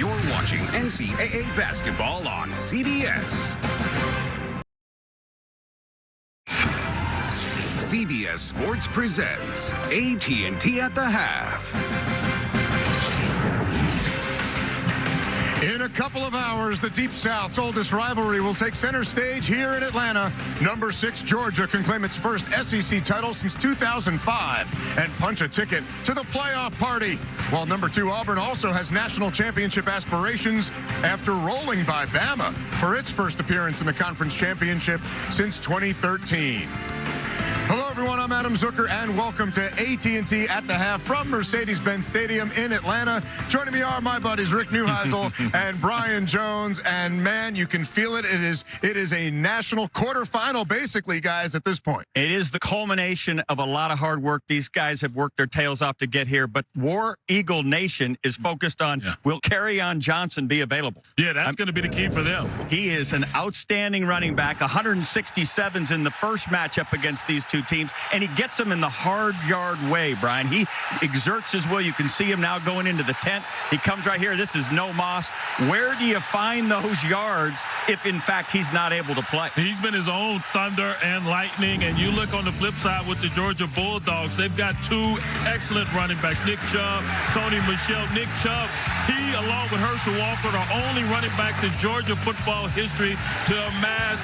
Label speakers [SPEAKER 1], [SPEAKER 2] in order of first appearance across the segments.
[SPEAKER 1] You're watching NCAA basketball on CBS. CBS Sports presents AT&T at the half.
[SPEAKER 2] In a couple of hours, the Deep South's oldest rivalry will take center stage here in Atlanta. Number 6 Georgia can claim its first SEC title since 2005 and punch a ticket to the playoff party. While number 2 Auburn also has national championship aspirations after rolling by Bama for its first appearance in the conference championship since 2013. Hello, everyone. I'm Adam Zucker, and welcome to AT&T at the half from Mercedes-Benz Stadium in Atlanta. Joining me are my buddies Rick Neuheisel and Brian Jones. And, man, you can feel it. It is a national quarterfinal, basically, guys, at this point.
[SPEAKER 3] It is the culmination of a lot of hard work. These guys have worked their tails off to get here. But War Eagle Nation is focused on, will Kerryon Johnson be available?
[SPEAKER 4] Yeah, that's going to be the key for them.
[SPEAKER 3] He is an outstanding running back, 167s in the first matchup against these two teams, and he gets them in the hard yard way, Brian. He exerts his will. You can see him now going into the tent. He comes right here. This is no moss. Where do you find those yards if, in fact, he's not able to play?
[SPEAKER 4] He's been his own thunder and lightning, and you look on the flip side with the Georgia Bulldogs, they've got 2 excellent running backs, Nick Chubb, Sony Michel. Nick Chubb, he, along with Herschel Walker, are only running backs in Georgia football history to amass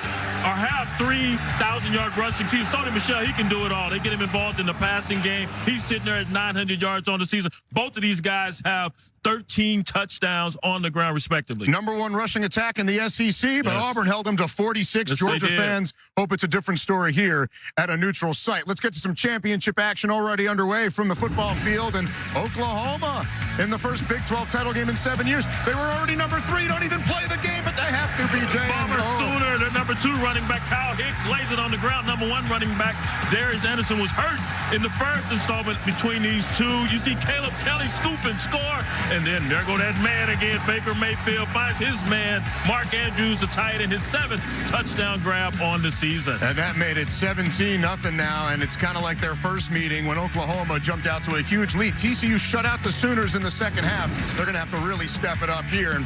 [SPEAKER 4] or have 3,000-yard rushing season. Sony Michel, he can do it all. They get him involved in the passing game. He's sitting there at 900 yards on the season. Both of these guys have 13 touchdowns on the ground, respectively.
[SPEAKER 2] Number 1 rushing attack in the SEC, but yes. Auburn held them to 46. Yes, Georgia fans hope it's a different story here at a neutral site. Let's get to some championship action already underway from the football field. And Oklahoma in the first Big 12 title game in 7 years. They were already number 3. Don't even play the game, but they have to, BJ.
[SPEAKER 4] Bomber Sooner, their number 2 running back, Kyle Hicks, lays it on the ground. Number 1 running back, Darius Anderson, was hurt in the first installment between these two. You see Caleb Kelly scoop and score. And then there go that man again. Baker Mayfield finds his man, Mark Andrews, the tight end, his 7th touchdown grab on the season.
[SPEAKER 2] And that made it 17-0 now, and it's kind of like their first meeting when Oklahoma jumped out to a huge lead. TCU shut out the Sooners in the second half. They're going to have to really step it up here. And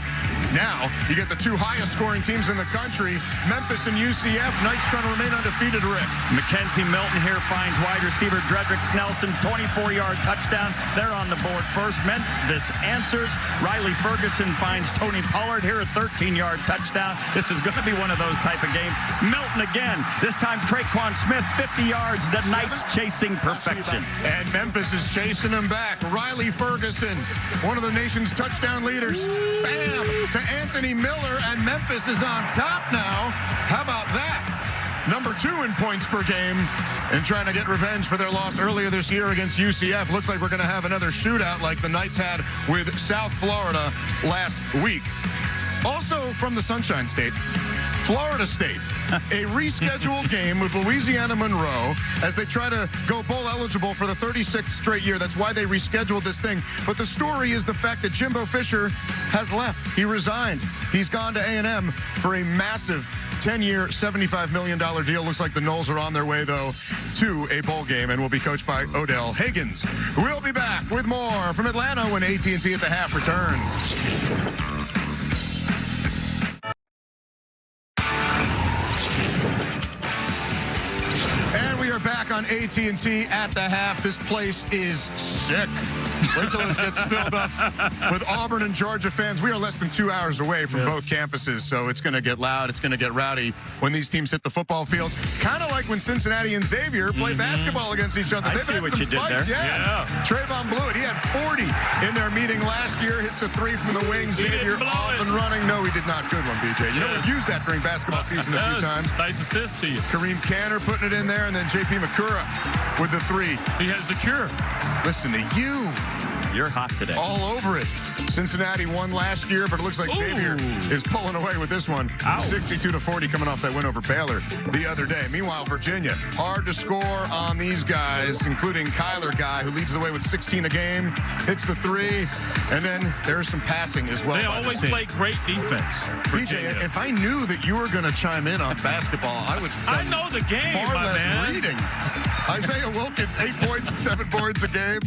[SPEAKER 2] now you get the 2 highest scoring teams in the country, Memphis and UCF. Knights trying to remain undefeated, Rick.
[SPEAKER 3] Mackenzie Milton here finds wide receiver Dredrick Snelson, 24-yard touchdown. They're on the board first. Memphis answers. Riley Ferguson finds Tony Pollard here, a 13-yard touchdown. This is going to be one of those type of games. Milton again. This time Traquan Smith, 50 yards. The Knights chasing perfection.
[SPEAKER 2] And Memphis is chasing him back. Riley Ferguson, one of the nation's touchdown leaders. Bam! To Anthony Miller, and Memphis is on top now. How about that? Number 2 in points per game, and trying to get revenge for their loss earlier this year against UCF. Looks like we're going to have another shootout like the Knights had with South Florida last week. Also from the Sunshine State, Florida State, a rescheduled game with Louisiana Monroe as they try to go bowl eligible for the 36th straight year. That's why they rescheduled this thing. But the story is the fact that Jimbo Fisher has left. He resigned. He's gone to A&M for a massive 10-year, $75 million deal. Looks like the Noles are on their way, though, to a bowl game and will be coached by Odell Higgins. We'll be back with more from Atlanta when AT&T at the half returns. We are back on AT&T at the half. This place is sick. Wait till it gets filled up with Auburn and Georgia fans. We are less than 2 hours away from both campuses, so it's going to get loud. It's going to get rowdy when these teams hit the football field. Kind of like when Cincinnati and Xavier play basketball against each other.
[SPEAKER 3] I see what you did there.
[SPEAKER 2] Yeah. Trayvon blew it. He had 40 in their meeting last year. Hits a 3 from the wing. Xavier off and running. No, he did not. Good one, BJ. You know, we've used that during basketball season a few times.
[SPEAKER 4] Nice assist to you.
[SPEAKER 2] Kareem Canner putting it in there, and then J.P. McCura with the 3.
[SPEAKER 4] He has the cure.
[SPEAKER 2] Listen to you.
[SPEAKER 3] You're hot today.
[SPEAKER 2] All over it. Cincinnati won last year, but it looks like Xavier is pulling away with this one. 62-40 coming off that win over Baylor the other day. Meanwhile, Virginia, hard to score on these guys, including Kyler Guy, who leads the way with 16 a game, hits the 3, and then there's some passing as well.
[SPEAKER 4] They always play great defense.
[SPEAKER 2] BJ, if I knew that you were going to chime in on basketball, I would
[SPEAKER 4] I know the game,
[SPEAKER 2] far
[SPEAKER 4] my
[SPEAKER 2] less
[SPEAKER 4] man.
[SPEAKER 2] reading. Isaiah Wilkins, 8 points and 7 boards a game.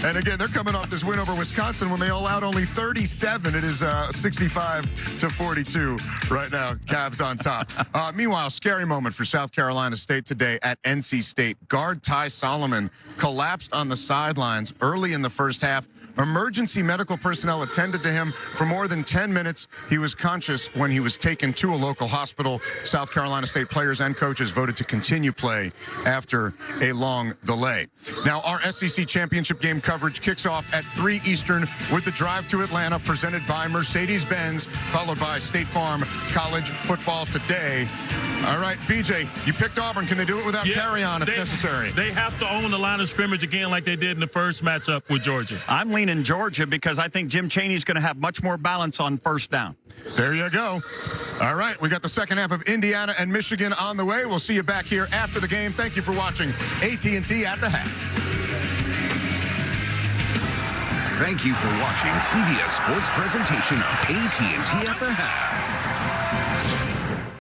[SPEAKER 2] And again, they're coming off this win over Wisconsin when they allowed only 37. It is 65-42 right now. Cavs on top. Meanwhile, scary moment for South Carolina State today at NC State. Guard Ty Solomon collapsed on the sidelines early in the first half. Emergency medical personnel attended to him for more than 10 minutes. He was conscious when he was taken to a local hospital. South Carolina State players and coaches voted to continue play after a long delay. Now, our SEC championship game coverage kicks off at 3 Eastern with the Drive to Atlanta presented by Mercedes-Benz, followed by State Farm College Football Today. All right, BJ, you picked Auburn. Can they do it without carry-on if necessary?
[SPEAKER 4] They have to own the line of scrimmage again like they did in the first matchup with Georgia.
[SPEAKER 3] I'm leaning Georgia because I think Jim Chaney's going to have much more balance on first down.
[SPEAKER 2] There you go. All right, we got the second half of Indiana and Michigan on the way. We'll see you back here after the game. Thank you for watching AT&T at the half.
[SPEAKER 1] Thank you for watching CBS Sports presentation of AT&T at the half.